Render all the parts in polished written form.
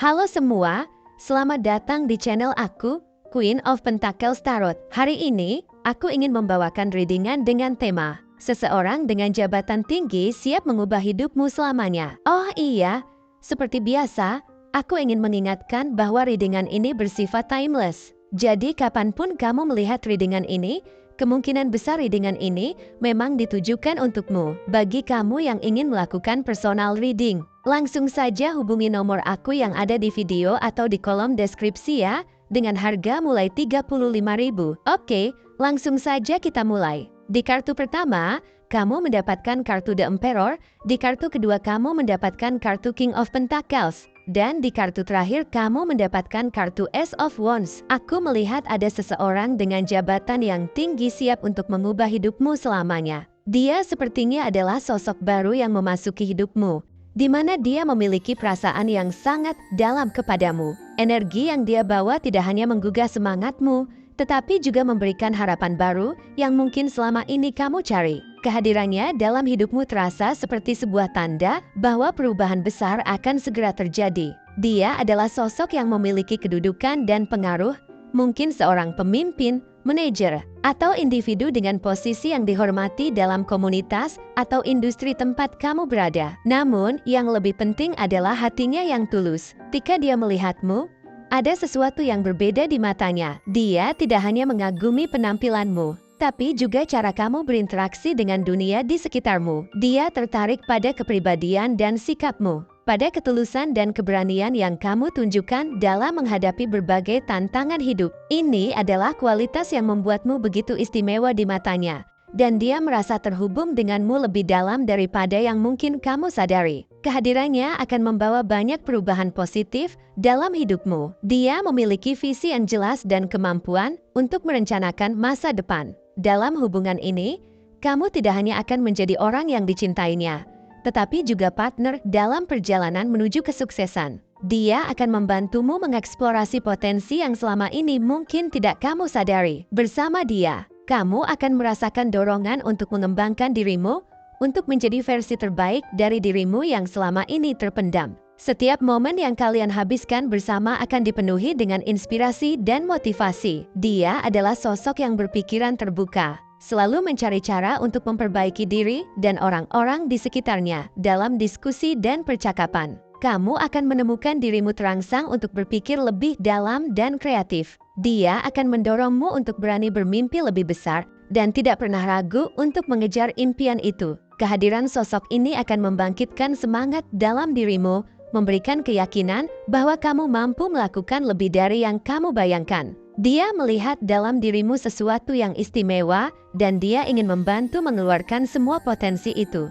Halo semua, selamat datang di channel aku, Queen of Pentacles Tarot. Hari ini, aku ingin membawakan readingan dengan tema seseorang dengan jabatan tinggi siap mengubah hidupmu selamanya. Oh iya, seperti biasa, aku ingin mengingatkan bahwa readingan ini bersifat timeless. Jadi kapanpun kamu melihat readingan ini, kemungkinan besar readingan ini memang ditujukan untukmu. Bagi kamu yang ingin melakukan personal reading, langsung saja hubungi nomor aku yang ada di video atau di kolom deskripsi ya, dengan harga mulai 35.000. Oke, langsung saja kita mulai. Di kartu pertama, kamu mendapatkan kartu The Emperor, di kartu kedua kamu mendapatkan kartu King of Pentacles, dan di kartu terakhir kamu mendapatkan kartu Ace of Wands. Aku melihat ada seseorang dengan jabatan yang tinggi siap untuk mengubah hidupmu selamanya. Dia sepertinya adalah sosok baru yang memasuki hidupmu, di mana dia memiliki perasaan yang sangat dalam kepadamu. Energi yang dia bawa tidak hanya menggugah semangatmu, tetapi juga memberikan harapan baru yang mungkin selama ini kamu cari. Kehadirannya dalam hidupmu terasa seperti sebuah tanda bahwa perubahan besar akan segera terjadi. Dia adalah sosok yang memiliki kedudukan dan pengaruh, mungkin seorang pemimpin, manajer, atau individu dengan posisi yang dihormati dalam komunitas atau industri tempat kamu berada. Namun, yang lebih penting adalah hatinya yang tulus. Ketika dia melihatmu, ada sesuatu yang berbeda di matanya. Dia tidak hanya mengagumi penampilanmu, tapi juga cara kamu berinteraksi dengan dunia di sekitarmu. Dia tertarik pada kepribadian dan sikapmu, pada ketulusan dan keberanian yang kamu tunjukkan dalam menghadapi berbagai tantangan hidup. Ini adalah kualitas yang membuatmu begitu istimewa di matanya, dan dia merasa terhubung denganmu lebih dalam daripada yang mungkin kamu sadari. Kehadirannya akan membawa banyak perubahan positif dalam hidupmu. Dia memiliki visi yang jelas dan kemampuan untuk merencanakan masa depan. Dalam hubungan ini, kamu tidak hanya akan menjadi orang yang dicintainya, tetapi juga partner dalam perjalanan menuju kesuksesan. Dia akan membantumu mengeksplorasi potensi yang selama ini mungkin tidak kamu sadari. Bersama dia, kamu akan merasakan dorongan untuk mengembangkan dirimu, untuk menjadi versi terbaik dari dirimu yang selama ini terpendam. Setiap momen yang kalian habiskan bersama akan dipenuhi dengan inspirasi dan motivasi. Dia adalah sosok yang berpikiran terbuka, selalu mencari cara untuk memperbaiki diri dan orang-orang di sekitarnya dalam diskusi dan percakapan. Kamu akan menemukan dirimu terangsang untuk berpikir lebih dalam dan kreatif. Dia akan mendorongmu untuk berani bermimpi lebih besar dan tidak pernah ragu untuk mengejar impian itu. Kehadiran sosok ini akan membangkitkan semangat dalam dirimu, memberikan keyakinan bahwa kamu mampu melakukan lebih dari yang kamu bayangkan. Dia melihat dalam dirimu sesuatu yang istimewa, dan dia ingin membantu mengeluarkan semua potensi itu.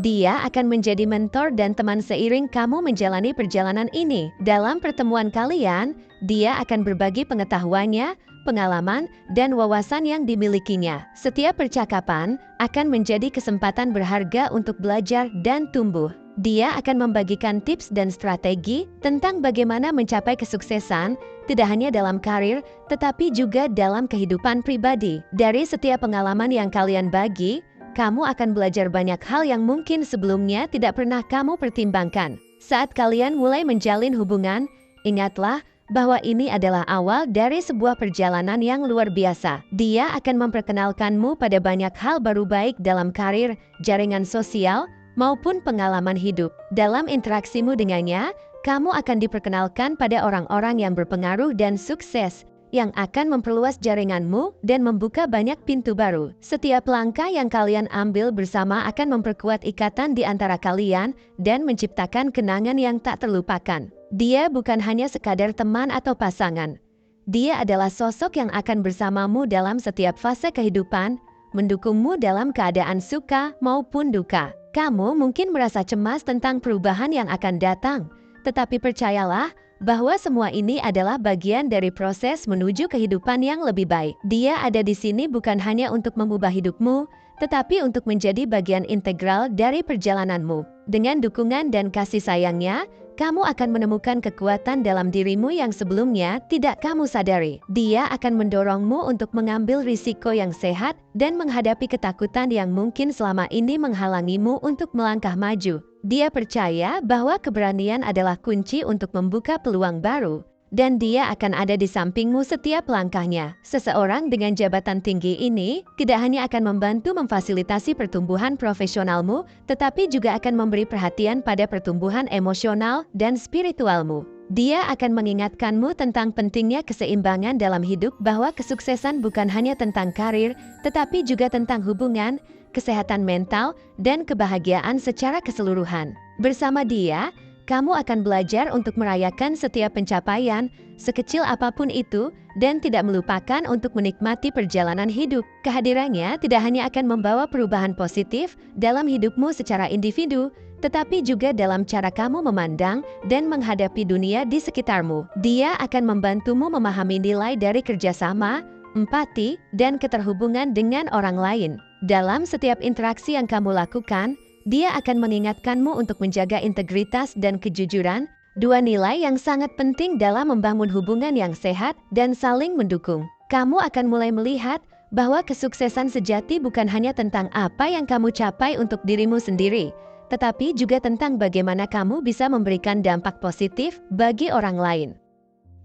Dia akan menjadi mentor dan teman seiring kamu menjalani perjalanan ini. Dalam pertemuan kalian, dia akan berbagi pengetahuannya, pengalaman, dan wawasan yang dimilikinya. Setiap percakapan akan menjadi kesempatan berharga untuk belajar dan tumbuh. Dia akan membagikan tips dan strategi tentang bagaimana mencapai kesuksesan, tidak hanya dalam karir, tetapi juga dalam kehidupan pribadi. Dari setiap pengalaman yang kalian bagi, kamu akan belajar banyak hal yang mungkin sebelumnya tidak pernah kamu pertimbangkan. Saat kalian mulai menjalin hubungan, ingatlah bahwa ini adalah awal dari sebuah perjalanan yang luar biasa. Dia akan memperkenalkanmu pada banyak hal baru baik dalam karir, jaringan sosial, maupun pengalaman hidup. Dalam interaksimu dengannya, kamu akan diperkenalkan pada orang-orang yang berpengaruh dan sukses, yang akan memperluas jaringanmu dan membuka banyak pintu baru. Setiap langkah yang kalian ambil bersama akan memperkuat ikatan di antara kalian dan menciptakan kenangan yang tak terlupakan. Dia bukan hanya sekadar teman atau pasangan. Dia adalah sosok yang akan bersamamu dalam setiap fase kehidupan, mendukungmu dalam keadaan suka maupun duka. Kamu mungkin merasa cemas tentang perubahan yang akan datang, tetapi percayalah bahwa semua ini adalah bagian dari proses menuju kehidupan yang lebih baik. Dia ada di sini bukan hanya untuk mengubah hidupmu, tetapi untuk menjadi bagian integral dari perjalananmu. Dengan dukungan dan kasih sayangnya, kamu akan menemukan kekuatan dalam dirimu yang sebelumnya tidak kamu sadari. Dia akan mendorongmu untuk mengambil risiko yang sehat dan menghadapi ketakutan yang mungkin selama ini menghalangimu untuk melangkah maju. Dia percaya bahwa keberanian adalah kunci untuk membuka peluang baru, dan dia akan ada di sampingmu setiap langkahnya. Seseorang dengan jabatan tinggi ini tidak hanya akan membantu memfasilitasi pertumbuhan profesionalmu, tetapi juga akan memberi perhatian pada pertumbuhan emosional dan spiritualmu. Dia akan mengingatkanmu tentang pentingnya keseimbangan dalam hidup, bahwa kesuksesan bukan hanya tentang karir, tetapi juga tentang hubungan, kesehatan mental, dan kebahagiaan secara keseluruhan. Bersama dia, kamu akan belajar untuk merayakan setiap pencapaian, sekecil apapun itu, dan tidak melupakan untuk menikmati perjalanan hidup. Kehadirannya tidak hanya akan membawa perubahan positif dalam hidupmu secara individu, tetapi juga dalam cara kamu memandang dan menghadapi dunia di sekitarmu. Dia akan membantumu memahami nilai dari kerjasama, empati, dan keterhubungan dengan orang lain. Dalam setiap interaksi yang kamu lakukan, dia akan mengingatkanmu untuk menjaga integritas dan kejujuran, dua nilai yang sangat penting dalam membangun hubungan yang sehat dan saling mendukung. Kamu akan mulai melihat bahwa kesuksesan sejati bukan hanya tentang apa yang kamu capai untuk dirimu sendiri, tetapi juga tentang bagaimana kamu bisa memberikan dampak positif bagi orang lain.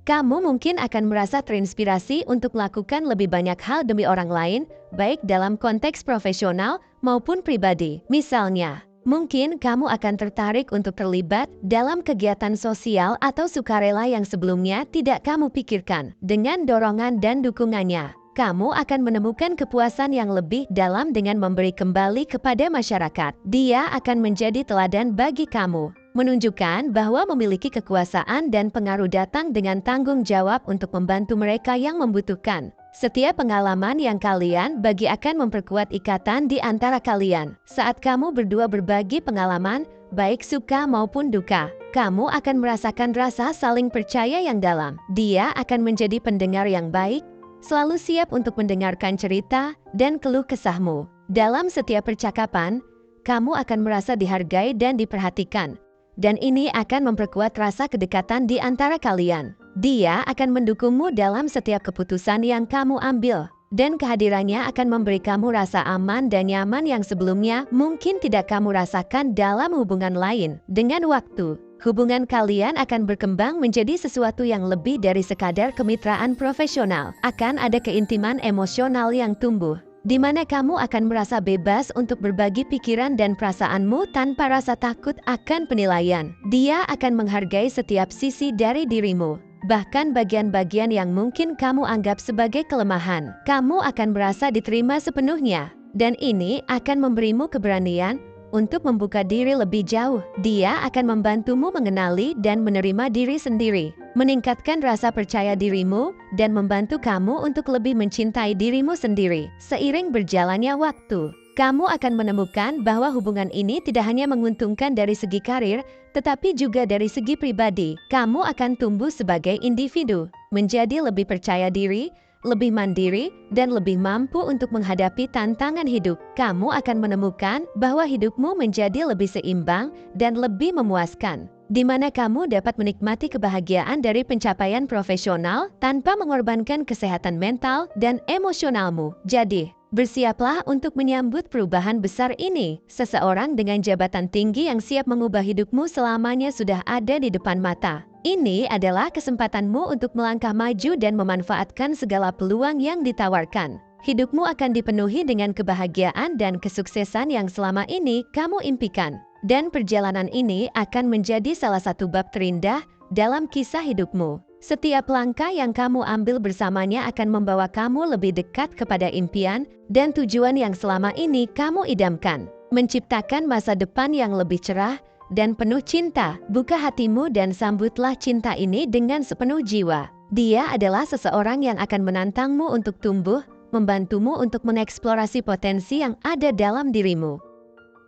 Kamu mungkin akan merasa terinspirasi untuk melakukan lebih banyak hal demi orang lain, baik dalam konteks profesional maupun pribadi. Misalnya, mungkin kamu akan tertarik untuk terlibat dalam kegiatan sosial atau sukarela yang sebelumnya tidak kamu pikirkan. Dengan dorongan dan dukungannya, kamu akan menemukan kepuasan yang lebih dalam dengan memberi kembali kepada masyarakat. Dia akan menjadi teladan bagi kamu, menunjukkan bahwa memiliki kekuasaan dan pengaruh datang dengan tanggung jawab untuk membantu mereka yang membutuhkan. Setiap pengalaman yang kalian bagi akan memperkuat ikatan di antara kalian. Saat kamu berdua berbagi pengalaman, baik suka maupun duka, kamu akan merasakan rasa saling percaya yang dalam. Dia akan menjadi pendengar yang baik, selalu siap untuk mendengarkan cerita dan keluh kesahmu. Dalam setiap percakapan, kamu akan merasa dihargai dan diperhatikan, dan ini akan memperkuat rasa kedekatan di antara kalian. Dia akan mendukungmu dalam setiap keputusan yang kamu ambil, dan kehadirannya akan memberi kamu rasa aman dan nyaman yang sebelumnya mungkin tidak kamu rasakan dalam hubungan lain. Dengan waktu, hubungan kalian akan berkembang menjadi sesuatu yang lebih dari sekadar kemitraan profesional. Akan ada keintiman emosional yang tumbuh, di mana kamu akan merasa bebas untuk berbagi pikiran dan perasaanmu tanpa rasa takut akan penilaian. Dia akan menghargai setiap sisi dari dirimu, bahkan bagian-bagian yang mungkin kamu anggap sebagai kelemahan. Kamu akan merasa diterima sepenuhnya, dan ini akan memberimu keberanian untuk membuka diri lebih jauh. Dia akan membantumu mengenali dan menerima diri sendiri, meningkatkan rasa percaya dirimu, dan membantu kamu untuk lebih mencintai dirimu sendiri. Seiring berjalannya waktu, kamu akan menemukan bahwa hubungan ini tidak hanya menguntungkan dari segi karir, tetapi juga dari segi pribadi. Kamu akan tumbuh sebagai individu, menjadi lebih percaya diri, lebih mandiri, dan lebih mampu untuk menghadapi tantangan hidup. Kamu akan menemukan bahwa hidupmu menjadi lebih seimbang dan lebih memuaskan, di mana kamu dapat menikmati kebahagiaan dari pencapaian profesional tanpa mengorbankan kesehatan mental dan emosionalmu. Jadi, bersiaplah untuk menyambut perubahan besar ini. Seseorang dengan jabatan tinggi yang siap mengubah hidupmu selamanya sudah ada di depan mata. Ini adalah kesempatanmu untuk melangkah maju dan memanfaatkan segala peluang yang ditawarkan. Hidupmu akan dipenuhi dengan kebahagiaan dan kesuksesan yang selama ini kamu impikan. Dan perjalanan ini akan menjadi salah satu bab terindah dalam kisah hidupmu. Setiap langkah yang kamu ambil bersamanya akan membawa kamu lebih dekat kepada impian dan tujuan yang selama ini kamu idamkan. Menciptakan masa depan yang lebih cerah dan penuh cinta. Buka hatimu dan sambutlah cinta ini dengan sepenuh jiwa. Dia adalah seseorang yang akan menantangmu untuk tumbuh, membantumu untuk mengeksplorasi potensi yang ada dalam dirimu.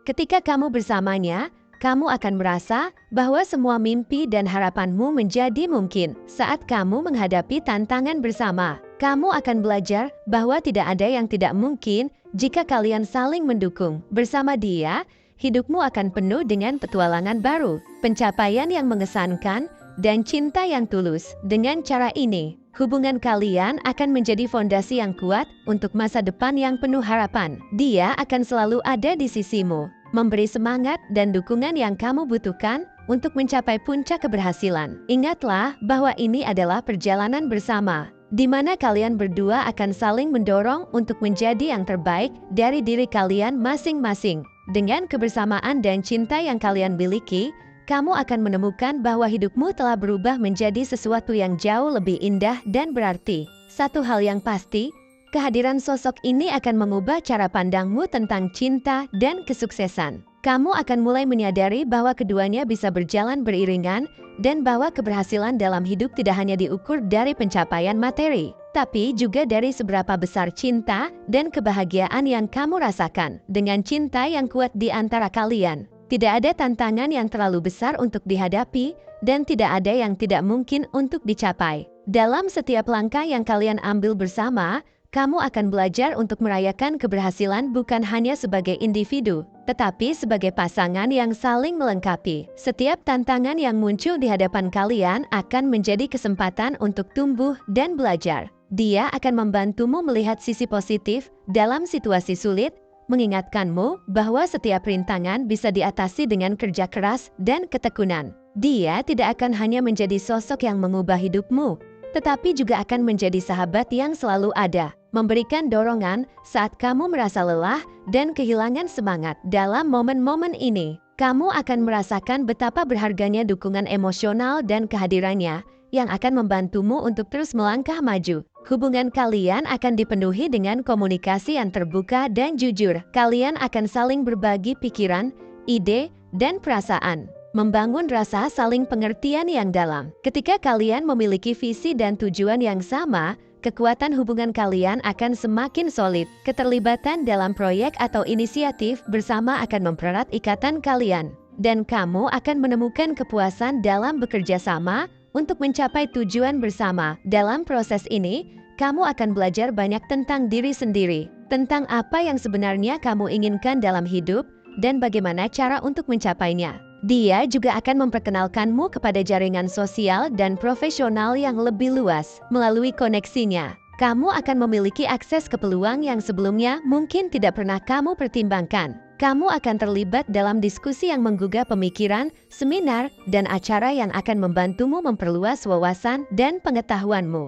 Ketika kamu bersamanya, kamu akan merasa bahwa semua mimpi dan harapanmu menjadi mungkin. Saat kamu menghadapi tantangan bersama, kamu akan belajar bahwa tidak ada yang tidak mungkin jika kalian saling mendukung. Bersama dia, hidupmu akan penuh dengan petualangan baru, pencapaian yang mengesankan, dan cinta yang tulus. Dengan cara ini, hubungan kalian akan menjadi fondasi yang kuat untuk masa depan yang penuh harapan. Dia akan selalu ada di sisimu, memberi semangat dan dukungan yang kamu butuhkan untuk mencapai puncak keberhasilan. Ingatlah bahwa ini adalah perjalanan bersama, di mana kalian berdua akan saling mendorong untuk menjadi yang terbaik dari diri kalian masing-masing. Dengan kebersamaan dan cinta yang kalian miliki, kamu akan menemukan bahwa hidupmu telah berubah menjadi sesuatu yang jauh lebih indah dan berarti. Satu hal yang pasti, kehadiran sosok ini akan mengubah cara pandangmu tentang cinta dan kesuksesan. Kamu akan mulai menyadari bahwa keduanya bisa berjalan beriringan dan bahwa keberhasilan dalam hidup tidak hanya diukur dari pencapaian materi, tapi juga dari seberapa besar cinta dan kebahagiaan yang kamu rasakan. Dengan cinta yang kuat di antara kalian, tidak ada tantangan yang terlalu besar untuk dihadapi dan tidak ada yang tidak mungkin untuk dicapai. Dalam setiap langkah yang kalian ambil bersama, kamu akan belajar untuk merayakan keberhasilan bukan hanya sebagai individu, tetapi sebagai pasangan yang saling melengkapi. Setiap tantangan yang muncul di hadapan kalian akan menjadi kesempatan untuk tumbuh dan belajar. Dia akan membantumu melihat sisi positif dalam situasi sulit, mengingatkanmu bahwa setiap rintangan bisa diatasi dengan kerja keras dan ketekunan. Dia tidak akan hanya menjadi sosok yang mengubah hidupmu, tetapi juga akan menjadi sahabat yang selalu ada, memberikan dorongan saat kamu merasa lelah dan kehilangan semangat. Dalam momen-momen ini, kamu akan merasakan betapa berharganya dukungan emosional dan kehadirannya yang akan membantumu untuk terus melangkah maju. Hubungan kalian akan dipenuhi dengan komunikasi yang terbuka dan jujur. Kalian akan saling berbagi pikiran, ide, dan perasaan, membangun rasa saling pengertian yang dalam. Ketika kalian memiliki visi dan tujuan yang sama, kekuatan hubungan kalian akan semakin solid. Keterlibatan dalam proyek atau inisiatif bersama akan mempererat ikatan kalian, dan kamu akan menemukan kepuasan dalam bekerja sama untuk mencapai tujuan bersama. Dalam proses ini, kamu akan belajar banyak tentang diri sendiri, tentang apa yang sebenarnya kamu inginkan dalam hidup, dan bagaimana cara untuk mencapainya. Dia juga akan memperkenalkanmu kepada jaringan sosial dan profesional yang lebih luas. Melalui koneksinya, kamu akan memiliki akses ke peluang yang sebelumnya mungkin tidak pernah kamu pertimbangkan. Kamu akan terlibat dalam diskusi yang menggugah pemikiran, seminar, dan acara yang akan membantumu memperluas wawasan dan pengetahuanmu.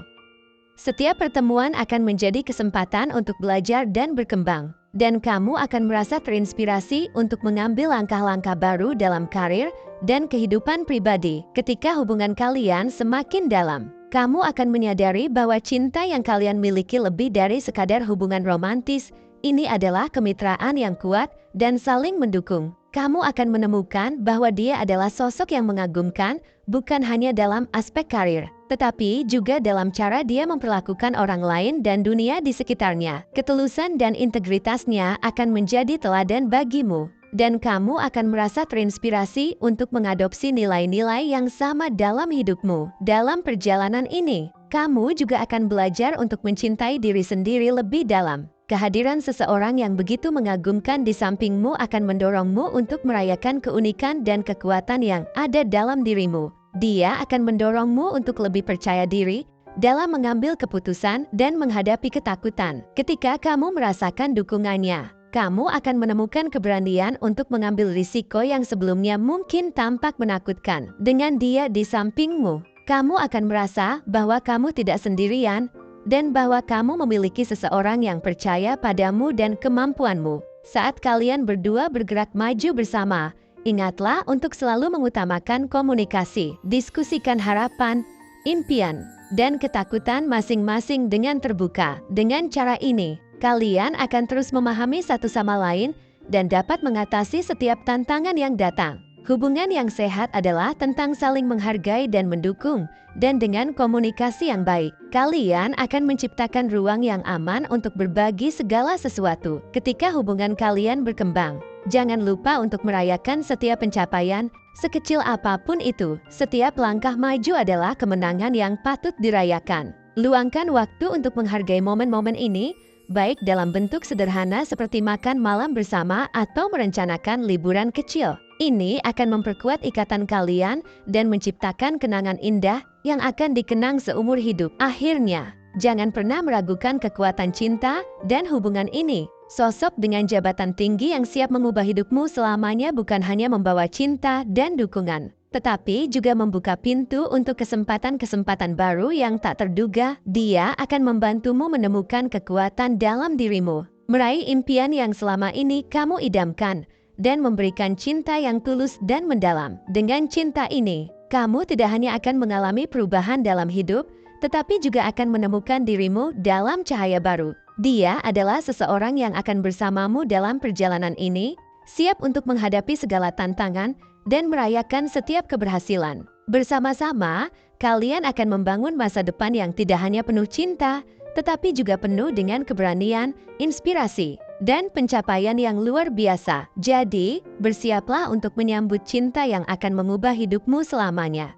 Setiap pertemuan akan menjadi kesempatan untuk belajar dan berkembang, dan kamu akan merasa terinspirasi untuk mengambil langkah-langkah baru dalam karir dan kehidupan pribadi. Ketika hubungan kalian semakin dalam, kamu akan menyadari bahwa cinta yang kalian miliki lebih dari sekadar hubungan romantis. Ini adalah kemitraan yang kuat dan saling mendukung. Kamu akan menemukan bahwa dia adalah sosok yang mengagumkan, bukan hanya dalam aspek karir, tetapi juga dalam cara dia memperlakukan orang lain dan dunia di sekitarnya. Ketulusan dan integritasnya akan menjadi teladan bagimu, dan kamu akan merasa terinspirasi untuk mengadopsi nilai-nilai yang sama dalam hidupmu. Dalam perjalanan ini, kamu juga akan belajar untuk mencintai diri sendiri lebih dalam. Kehadiran seseorang yang begitu mengagumkan di sampingmu akan mendorongmu untuk merayakan keunikan dan kekuatan yang ada dalam dirimu. Dia akan mendorongmu untuk lebih percaya diri dalam mengambil keputusan dan menghadapi ketakutan. Ketika kamu merasakan dukungannya, kamu akan menemukan keberanian untuk mengambil risiko yang sebelumnya mungkin tampak menakutkan. Dengan dia di sampingmu, kamu akan merasa bahwa kamu tidak sendirian, dan bahwa kamu memiliki seseorang yang percaya padamu dan kemampuanmu. Saat kalian berdua bergerak maju bersama, ingatlah untuk selalu mengutamakan komunikasi. Diskusikan harapan, impian, dan ketakutan masing-masing dengan terbuka. Dengan cara ini, kalian akan terus memahami satu sama lain dan dapat mengatasi setiap tantangan yang datang. Hubungan yang sehat adalah tentang saling menghargai dan mendukung, dan dengan komunikasi yang baik, kalian akan menciptakan ruang yang aman untuk berbagi segala sesuatu. Ketika hubungan kalian berkembang, jangan lupa untuk merayakan setiap pencapaian, sekecil apapun itu. Setiap langkah maju adalah kemenangan yang patut dirayakan. Luangkan waktu untuk menghargai momen-momen ini, baik dalam bentuk sederhana seperti makan malam bersama atau merencanakan liburan kecil. Ini akan memperkuat ikatan kalian dan menciptakan kenangan indah yang akan dikenang seumur hidup. Akhirnya, jangan pernah meragukan kekuatan cinta dan hubungan ini. Sosok dengan jabatan tinggi yang siap mengubah hidupmu selamanya bukan hanya membawa cinta dan dukungan, tetapi juga membuka pintu untuk kesempatan-kesempatan baru yang tak terduga. Dia akan membantumu menemukan kekuatan dalam dirimu, meraih impian yang selama ini kamu idamkan, dan memberikan cinta yang tulus dan mendalam. Dengan cinta ini, kamu tidak hanya akan mengalami perubahan dalam hidup, tetapi juga akan menemukan dirimu dalam cahaya baru. Dia adalah seseorang yang akan bersamamu dalam perjalanan ini, siap untuk menghadapi segala tantangan dan merayakan setiap keberhasilan. Bersama-sama, kalian akan membangun masa depan yang tidak hanya penuh cinta, tetapi juga penuh dengan keberanian, inspirasi, dan pencapaian yang luar biasa. Jadi, bersiaplah untuk menyambut cinta yang akan mengubah hidupmu selamanya.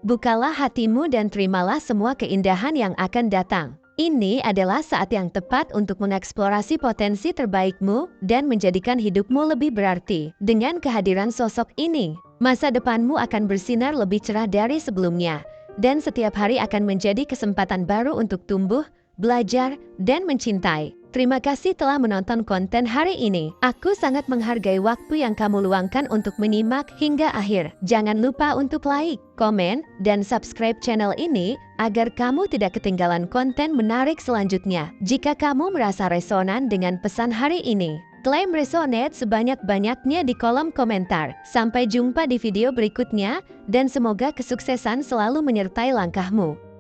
Bukalah hatimu dan terimalah semua keindahan yang akan datang. Ini adalah saat yang tepat untuk mengeksplorasi potensi terbaikmu dan menjadikan hidupmu lebih berarti. Dengan kehadiran sosok ini, masa depanmu akan bersinar lebih cerah dari sebelumnya, dan setiap hari akan menjadi kesempatan baru untuk tumbuh, belajar, dan mencintai. Terima kasih telah menonton konten hari ini. Aku sangat menghargai waktu yang kamu luangkan untuk menyimak hingga akhir. Jangan lupa untuk like, komen, dan subscribe channel ini agar kamu tidak ketinggalan konten menarik selanjutnya. Jika kamu merasa resonan dengan pesan hari ini, klaim resonate sebanyak-banyaknya di kolom komentar. Sampai jumpa di video berikutnya, dan semoga kesuksesan selalu menyertai langkahmu.